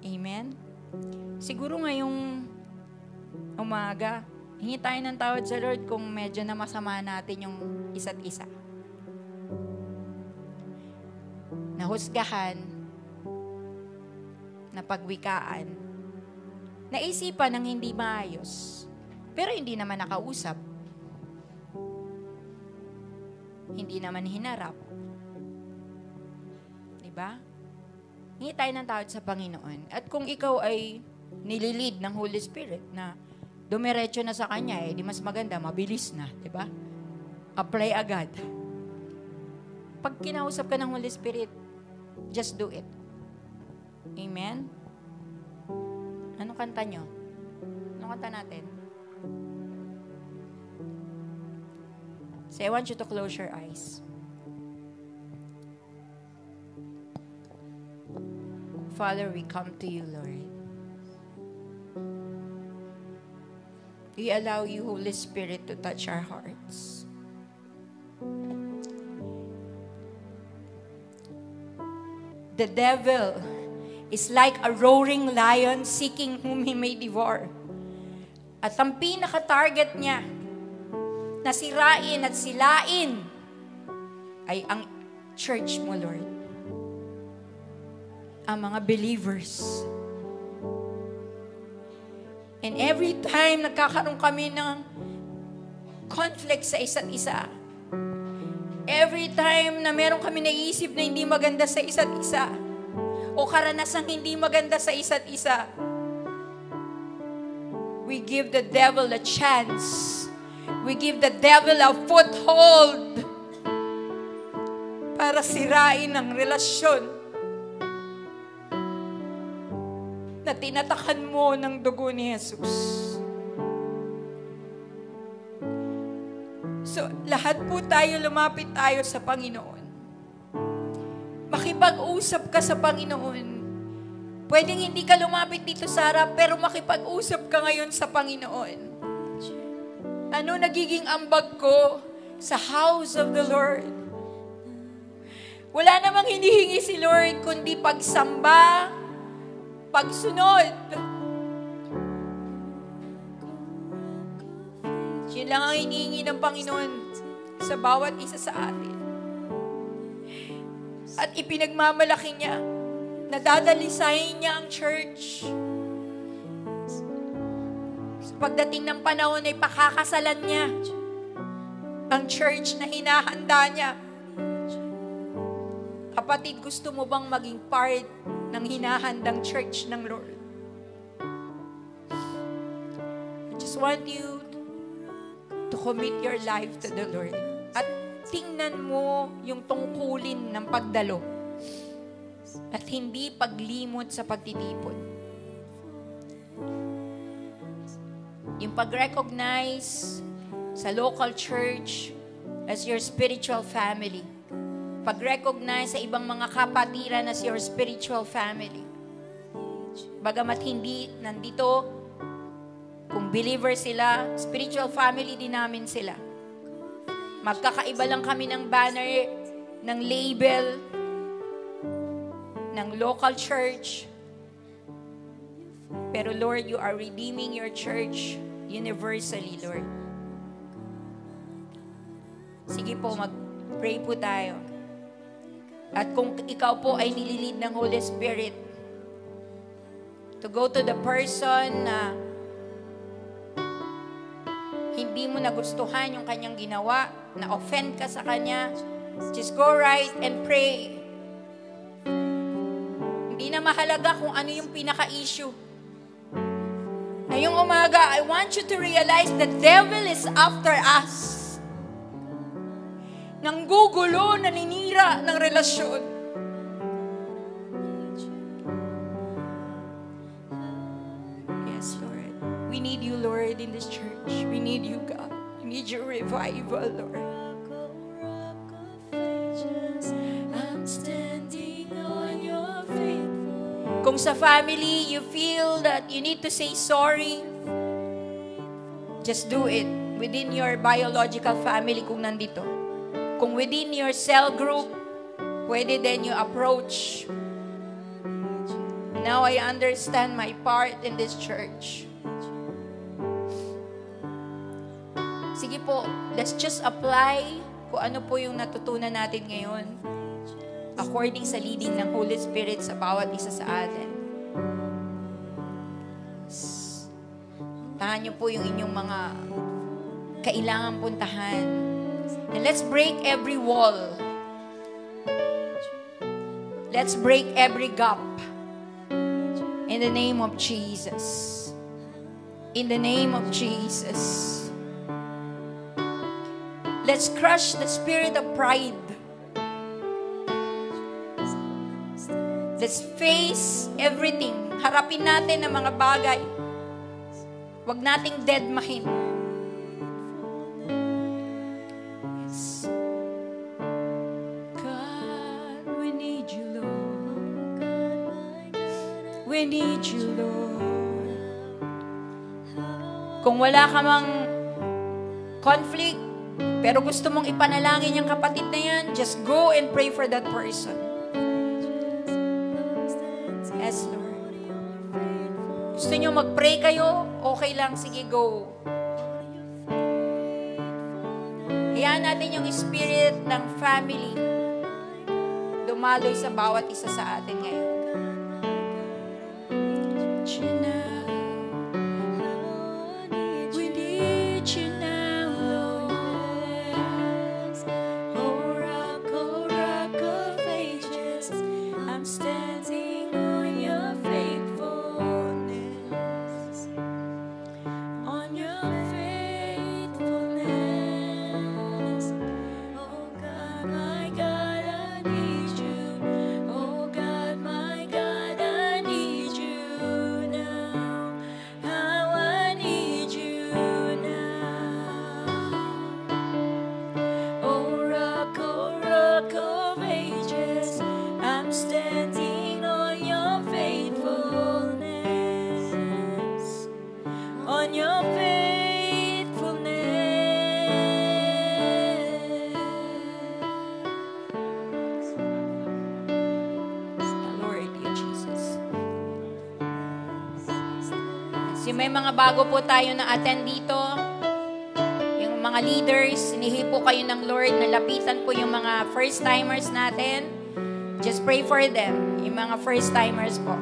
Amen? Siguro ngayong umaga, hingi tayo ng tawad sa Lord kung medyo na masama natin yung isa't isa. Nahusgahan, napagwikaan, naisipan ng hindi maayos, pero hindi naman nakausap. Hindi naman hinarap. Diba? Hingi tayo ng tawad sa Panginoon. At kung ikaw ay nililid ng Holy Spirit na dumiretso na sa Kanya, di mas maganda, mabilis na. Diba? Apply agad. Pag kinausap ka ng Holy Spirit, just do it. Amen? Anong kanta nyo? Anong kanta natin? So I want you to close your eyes. Father, we come to you, Lord. We allow you, Holy Spirit, to touch our hearts. The devil is like a roaring lion seeking whom he may devour. At ang pinaka-target niya na sirain at silain ay ang church mo, Lord. Ang mga believers. And every time nagkakaroon kami ng conflict sa isa't isa, every time na meron kami naisip na hindi maganda sa isa't isa, o karanasang hindi maganda sa isa't isa, we give the devil a chance. We give the devil a foothold para sirain ang relasyon na tinatakan mo ng dugo ni Jesus. So, lahat po tayo, lumapit tayo sa Panginoon. Makipag-usap ka sa Panginoon. Pwedeng hindi ka lumapit dito sa harap, pero makipag-usap ka ngayon sa Panginoon. Ano nagiging ambag ko sa house of the Lord? Wala namang hinihingi si Lord, kundi pagsamba, pagsunod. Yun lang ang hinihingi ng Panginoon sa bawat isa sa atin. At ipinagmamalaki niya, nadadalisayin niya ang church. Sa pagdating ng panahon ay pakakasalan niya ang church na hinahanda niya. Kapatid, gusto mo bang maging part ng hinahandang church ng Lord? I just want you to commit your life to the Lord. At tingnan mo yung tungkulin ng pagdalo. At hindi paglimot sa pagtitipon. Yung pag-recognize sa local church as your spiritual family. Pag-recognize sa ibang mga kapatiran as your spiritual family. Bagamat hindi nandito, kung believer sila, spiritual family din namin sila. Magkakaiba lang kami ng banner, ng label, ng local church. Pero Lord, you are redeeming your church universally, Lord. Sige po, mag-pray po tayo. At kung ikaw po ay nililid ng Holy Spirit to go to the person na hindi mo nagustuhan yung kanyang ginawa, na-offend ka sa kanya, just go right and pray. Hindi na mahalaga kung ano yung pinaka-issue. Ngayong umaga, I want you to realize the devil is after us. Nanggugulo, naninira ng relasyon. Yes, Lord. We need you, Lord, in this church. We need you, God. We need your revival, Lord. I'm standing on your faithful. Kung sa family, you feel that you need to say sorry, just do it within your biological family kung nandito. Kung within your cell group, pwede din you approach. Now I understand my part in this church. Sige po, let's just apply kung ano po yung natutunan natin ngayon according sa leading ng Holy Spirit sa bawat isa sa atin. Tahan niyo po yung inyong mga kailangan puntahan. And let's break every wall. Let's break every gap. In the name of Jesus. In the name of Jesus. Let's crush the spirit of pride. Let's face everything. Harapin natin ang mga bagay. Huwag nating deadmahin. We need you, Lord. Kung wala ka mang conflict, pero gusto mong ipanalangin yung kapatid na yan, just go and pray for that person. Yes, Lord. Gusto nyo mag-pray kayo? Okay lang, sige, go. Hayaan natin yung spirit ng family dumaloy sa bawat isa sa atin ngayon. May mga bago po tayo na attend dito. Yung mga leaders, hinihipo kayo ng Lord na lapitan po yung mga first-timers natin. Just pray for them, yung mga first-timers po.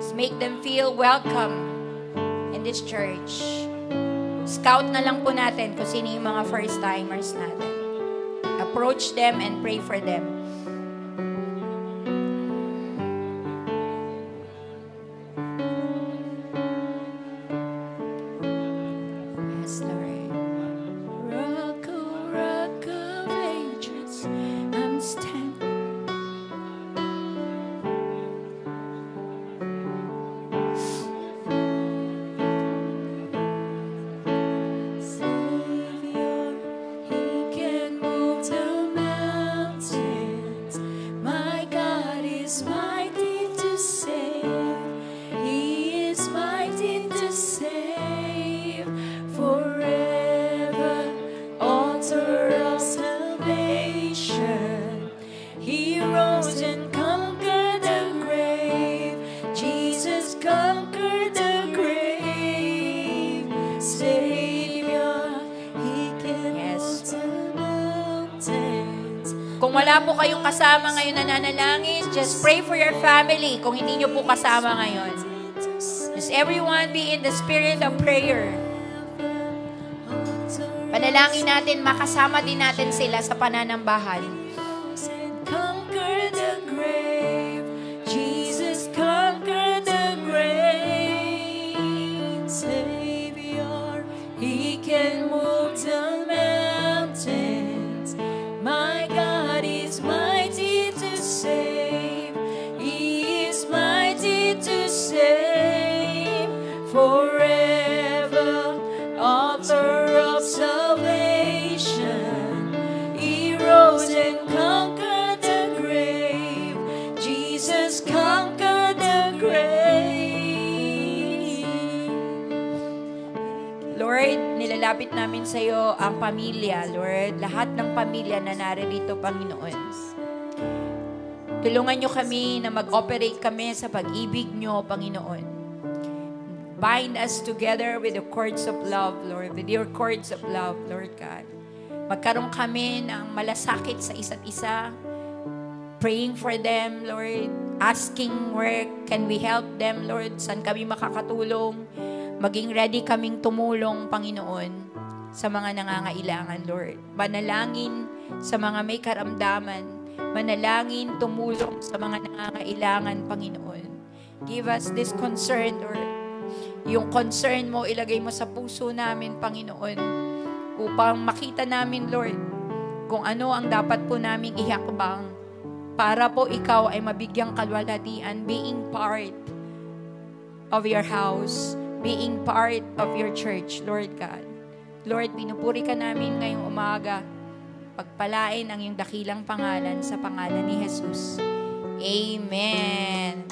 Just make them feel welcome in this church. Scout na lang po natin kung sino yung mga first-timers natin. Approach them and pray for them. Yes, Lord. Rock, oh, rock of ages, I'm standing. Savior, He can move the mountains. My God is mighty to save. He is mighty to save forever. Author of salvation. He rose and conquered the grave. Jesus conquered the grave. Savior, He can move the mountains. Kung wala po kayong kasama ngayon na nananalangin, just pray for your family kung hindi nyo po kasama ngayon. Just everyone be in the spirit of prayer. Panalangin natin, makasama din natin sila sa pananambahan. Conquer the grave. Jesus conquered the grave. Savior, He can move the mountains. My God is mighty to save. He is mighty to save forever. Author of salvation. He rose and conquered the grave. Jesus conquered the grave. Lord, nilalapit namin sa iyo ang pamilya, Lord. Lahat ng pamilya na naririto, Panginoon. Tulungan niyo kami na mag-operate kami sa pag-ibig niyo, Panginoon. Bind us together with the cords of love, Lord. With your cords of love, Lord God. Magkaroon kami ng malasakit sa isa't isa. Praying for them, Lord. Asking where can we help them, Lord. Saan kami makakatulong. Maging ready kaming tumulong, Panginoon, sa mga nangangailangan, Lord. Manalangin sa mga may karamdaman. Manalangin, tumulong sa mga nangangailangan, Panginoon. Give us this concern, Lord. Yung concern mo, ilagay mo sa puso namin, Panginoon, upang makita namin, Lord, kung ano ang dapat po naming ihakbang para po ikaw ay mabigyang kalwalhatian, being part of your house, being part of your church, Lord God. Lord, pinupuri ka namin ngayong umaga. Pagpalain ang iyong dakilang pangalan sa pangalan ni Jesus. Amen.